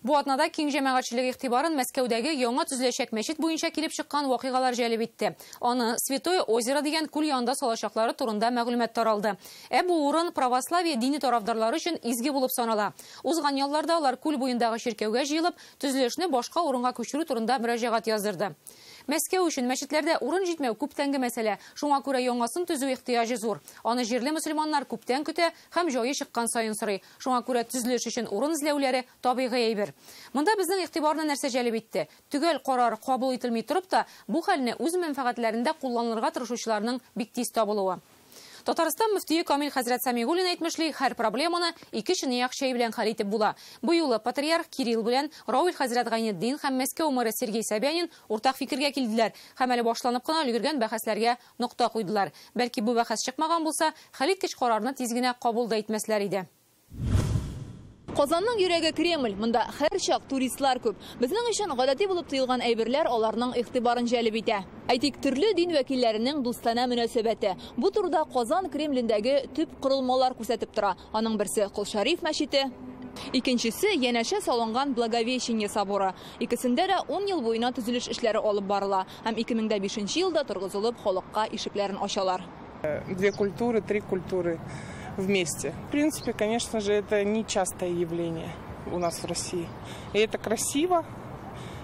Бу атнада киң җәмәгатьчелек игътибарын Мәскәүдәге яңа төзеләчәк мәчет буенча килеп чыккан вакыйгалар җәлеп итте. Аны Святое озеро дигән күл янында салачаклары турында мәгълүмат таралды. Бу урын православие дине тарафдарлары өчен изге булып санала. Узган елларда алар күл буендагы чиркәүгә җыелып, төзелешне башка урынга күчерү турында мөрәҗәгать яздырды. Мәскәү өчен мәчетләрдә урын җитмәү күптәнге мәсьәлә. Шуңа күрә яңасын төзү ихтыяҗы зур. Аны җирле мөселманнар күптән көтә һәм җае чыккан саен сорый. Шуңа күрә төзелеш өчен урын эзләүләре табигый әйбер. Монда безнең игътибарны нәрсә җәлеп итте? Түгел карар кабул ителми торып та, бу хәлне үз мәнфәгатьләрендә кулланырга тырышучыларның бик тиз табылуы. Татарстан мөфтие Камил хәзрәт Сәмигуллин әйтмешли, һәр проблеманы ике чынаяк чәй белән хәл итеп була. Бу юлы патриарх Кирилл белән Равил хәзрәт Гайнетдин һәм Мәскәү мэры Сергей Собянин уртак фикергә килделәр һәм әле башланып кына өлгергән бәхәсләргә нокта куйдылар. Бәлки бу бәхәс чыкмаган булса, хәл иткеч карарны тиз генә кабул да итмәсләр иде. Казанның йөрәге Кремль, монда һәр чак туристлар күп. Безнең өчен гадәти булып тоелган әйберләр аларның игътибарын җәлеп итә. Әйтик, төрле дин вәкилләренең дустана мөнәсәбәте. Бу турыда Казан Кремлендәге төп корылмалар күрсәтеп тора. Аның берсе Кол Шариф мәчете, икенчесе янәшә салынган Благовещение соборы. Икесендә дә 10 ел буена төзелеш эшләре алып барыла һәм 2005 елда торгызылып халыкка ишекләрен ачалар. Две культуры, три культуры вместе. В принципе, конечно же, это нечастое явление у нас в России. И это красиво,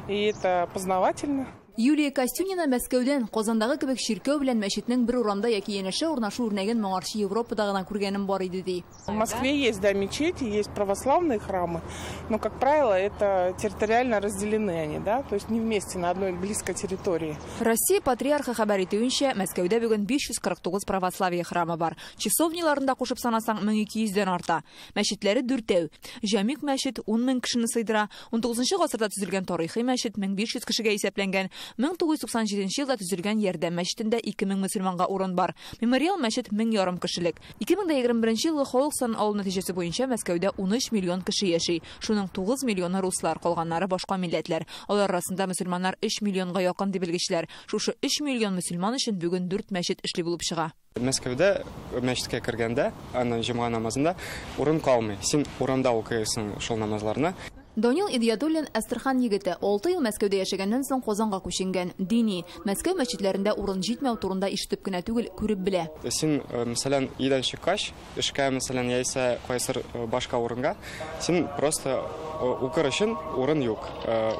и это познавательно. Юлия Костюнина Мәскәүдән Казандагы кебек чиркәү белән мәчетнең бер урамда яки янәшә урнашу үрнәген моңарчы Европада гына күргәнем бар иде ди. В Москве есть, да, мечети, есть православные храмы, но, как правило, это территориально разделены они, да, то есть не вместе на одной близкой территории. Россия патриархы хәбәр итүенчә, Мәскәүдә бүген 549 православие храмы бар. Часовняларында кушып санасаң 1200-дән арта. Мәчетләре 4. Җәмик мәчет 10 мең кешене сыйдыра. 19 гасырда төзелгән тарихи мәчет 1500 кешегә исәпләнгән. 1997 елда төзелгән Ярдәм мәчетендә 2000 мөселманга урын бар. Мемориал мәчет 1000 кешелек. 2021 елгы халык саны алу нәтиҗәсе буенча Мәскәүдә 13 миллион кеше яши. Шуның 9 миллионы руслар, калганнары башка милләтләр. Алар арасында мөселманнар 3 миллионга якын дип белгечләр. Шушы 3 миллион мөселман өчен бүген 4 мәчет эшли булып чыга. Мәскәүдә мәчеткә кергәндә, аны җомга намазында урын калмый. Син урында укыйсың шул намазларны. Данил Идиятуллин Әстерхан егете 6 ел Мәскәүдә яшәгәннән соң Казанга күченгән. Дини, Мәскәү мәчетләрендә урын җитмәү турында ишетеп кенә түгел, күреп белә. Син, мәсәлән, идән чыккач, эшкә, мәсәлән, яисә кайсыр башка урынга, син просто укыр өчен урын юк.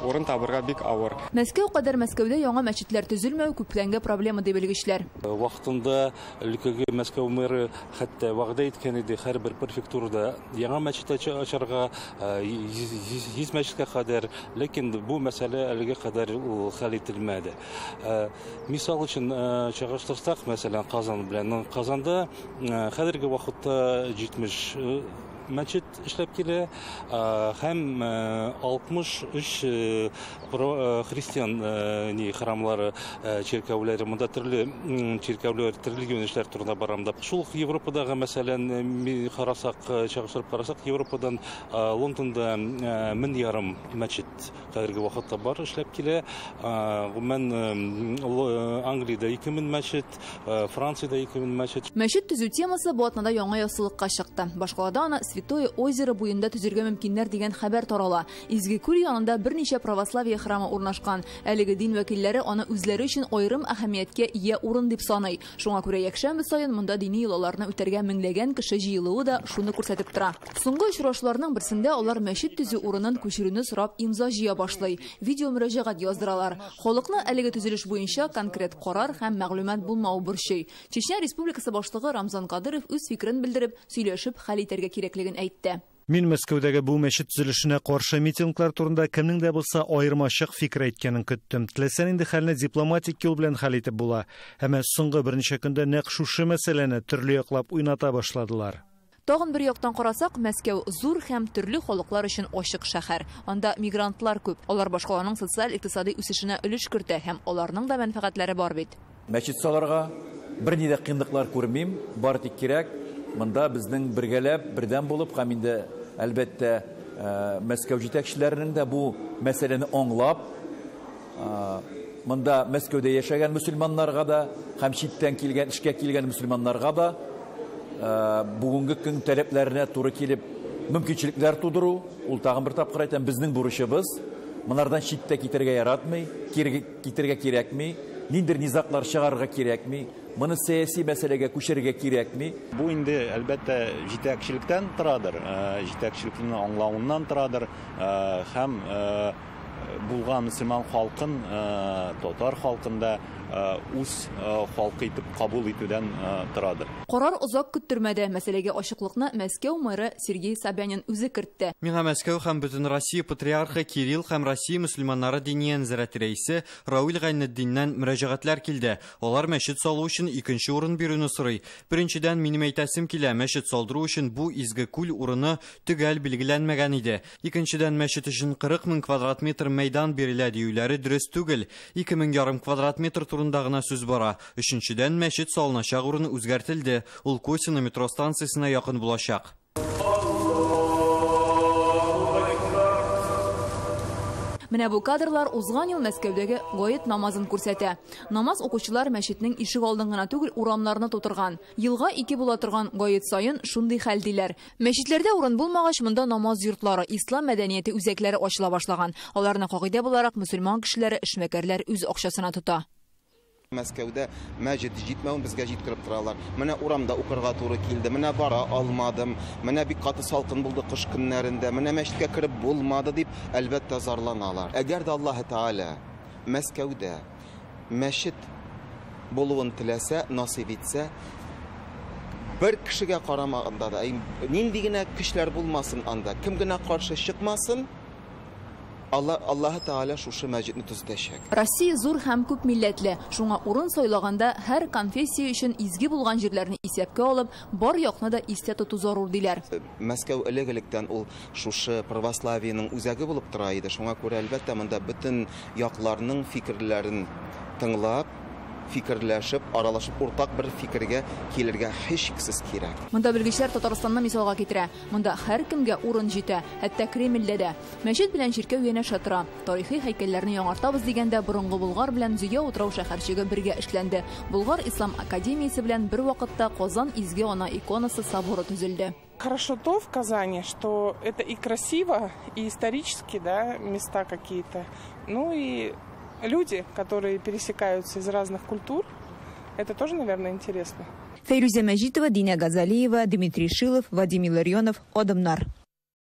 Урын табырга бик авыр. Мәскәү кадәр Мәскәүдә яңа мәчетләр төзелмәү күпләнгә проблема дип белгечләр. Вакытында өлкәге Мәскәү мэры хәтта вәгъдә иткән иде һәрбер префектурада яңа мәчет ачарга 100 мәчеткә кадәр, ләкин бу мәсьәлә әлегә кадәр хәл ителмәде. Мисал өчен чагыштырсак, мәсәлән, Казан белән, Казанда хәзерге вакытта 70 мәчет эшләп килә, һәм 63 христиан храмлары, чиркәүләре, монда төрле чиркәүләр, төрле юнәлешләр турында барамда. Шул Европадагы, мәсәлән, карасак, чагыштырып карасак, Европадан Лондонда 1000 мәчет хәзерге вакытта бар эшләп килә. Мен Англиядә 2000 мәчет, Франциядә 2000 мәчет. Мәчет төзү темасы бу атнада яңа ясылыкка чыкты. Башкалада аны Святое озеро буенда төзергә мөмкиннәр дигән хәбәр тарала. Изге күл янында берничә православие храмы урнашкан. Әлеге дин вәкилләре аны үзләре өчен аерым әһәмияткә ия урын дип саный. Шуңа күрә якшәмбе саен монда дини йолаларны үтәргә меңләгән кеше җыелуы да шуны күрсәтеп тора. Соңгы очрашуларның берсендә алар мәчет төзү урынын күчерүне сорап имза җыя башлый. Видео мөрәҗәгать яздыралар. Халыкны әлеге төзелеш буенча конкрет карар һәм мәгълүмат булмау борчый. Чечня Республикасы башлыгы Рамзан Кадыров үз фикерен белдереп, сөйләшеп хәл итәргә кирәклеген әйтте. Мин Мәскәүдәге бу мәчет төзелешенә каршы митинглар турында кемнең дә булса аермачык фикер әйткәнен көттем. Теләсә инде хәлне дипломатик юл белән хәл итеп була. Әмма соңгы берничә көндә нәкъ шушы мәсьәләне төрле яклап уйната башладылар. Тагын бер яктан карасак, Мәскәү зур һәм төрле халыклар өчен ачык шәһәр. Анда мигрантлар күп. Алар башкаланың социаль-икътисади үсешенә өлеш кертә һәм аларның да мәнфәгатьләре бар бит. Мәчет саларга берни дә кыенлыклар күрмим, бар тик кирәк. Монда безнең бергәләп, бердәм булып, һәм инде әлбәттә Мәскәү җитәкчеләренең дә бу мәсьәләне аңлап, монда Мәскәүдә яшәгән мөселманнарга да, һәм читтән килгән, эшкә килгән мөселманнарга да бүгенге көн таләпләренә туры килеп мөмкинчелекләр тудыру, ул тагын бер тапкыр әйтәм, безнең бурычыбыз. Монардан читтә китәргә яратмый, китәргә кирәкми, ниндер низаклар чыгарырга кирәкми, моны сәяси мәсьәләгә күчерергә кирәкми. Бу инде әлбәттә җитәкчелектән торадыр, җитәкчелекне аңлавыннан торадыр, һәм булган мөселман халкын, татар халкында үз халкы итеп кабул итүдән торадыр. Карар озак көттермәде. Мәсьәләгә ачыклыкны Мәскәү мэры Сергей Собянин үзе кертте. Миңа Мәскәү һәм бөтен Россия патриархы Кирилл һәм Россия мөселманнары дини нәзарәте рәисе Рауль Гайнетдиннән мөрәҗәгатьләр килде. Алар мәчет салу өчен икенче урын бирүне сорый. Беренчедән, минем әйтәсем килә, мәчет салдыру өчен бу изге күл урыны төгәл билгеләнмәгән иде. Икенчедән, мәчет өчен 40 000 квадрат метр мәйдан бирелә диюләре дөрес түгел. 2000 квадрат метр турында гына сүз бара. Өченчедән, мәчет салыначак урын үзгәртелде. Ул Косино метро станциясына якын булачак. Менә бу кадрлар узган ел Мәскәүдәге гает намазын күрсәтә. Намаз укучылар мәчетнең ишек алдын гына түгел, урамнарны тутырган. Елга 2 була торган гает сайын шундый хәл диләр. Мәчетләрдә урын булмагач, монда намаз йортлары, ислам мәдәнияте үзәкләре ачыла башлаган. Аларны кагыйдә буларак мөселман кешеләре, эшмәкәрләр үз акчасына тота. Мәскәүдә мәҗит җитмәвен безгә җиткереп торалар. Менә урамда укырга туры килде, менә бара алмадым, менә бик каты салкын булды кыш көннәрендә, менә мәчеткә кереп булмады дип, әлбәттә зарланалар. Әгәр дә Аллаһ Тәгалә Мәскәүдә мәчет булуын теләсә, насыйп итсә, бер кешегә карамаганда да, нинди генә кешеләр булмасын анда, кем генә каршы чыкмасын, Аллаһ Тәгалә шушы мәҗитне төзетәчәк. Россия зур һәм күп милләтле. Шуңа урын сайлаганда һәр конфессия өчен изге булган җирләрне исәпкә алып, бар якны да истә тоту зарур диләр. Мәскәү элек-электән ул шушы православиянең үзәге булып тора иде. Шуңа күрә әлбәттә монда бөтен якларның фикерләрен тыңлап, фикерләшеп, аралашып, уртак бер фикергә килергә һичшиксез кирәк. Монда белгечләр Татарстанны мисалга китерә. Монда һәр кемгә урын җитә, хәтта Кремльдә дә. Мәчет белән чиркәү янәшә тора. Тарихи һәйкәлләрне яңартабыз дигәндә Борынгы Болгар белән Зөя утрау шәһәрчеге бергә эшләнде. Болгар Ислам академиясе белән бер вакытта Казан изге ана иконасы соборы төзелде. Хорошо то в Казани, что это и красиво, и исторически, да, места какие-то. Ну и люди, которые пересекаются из разных культур, это тоже, наверное, интересно. Фейруза Мәҗитова, Дина Газалиева, Дмитрий Шилов, Вадим Илларионов, Одымнар.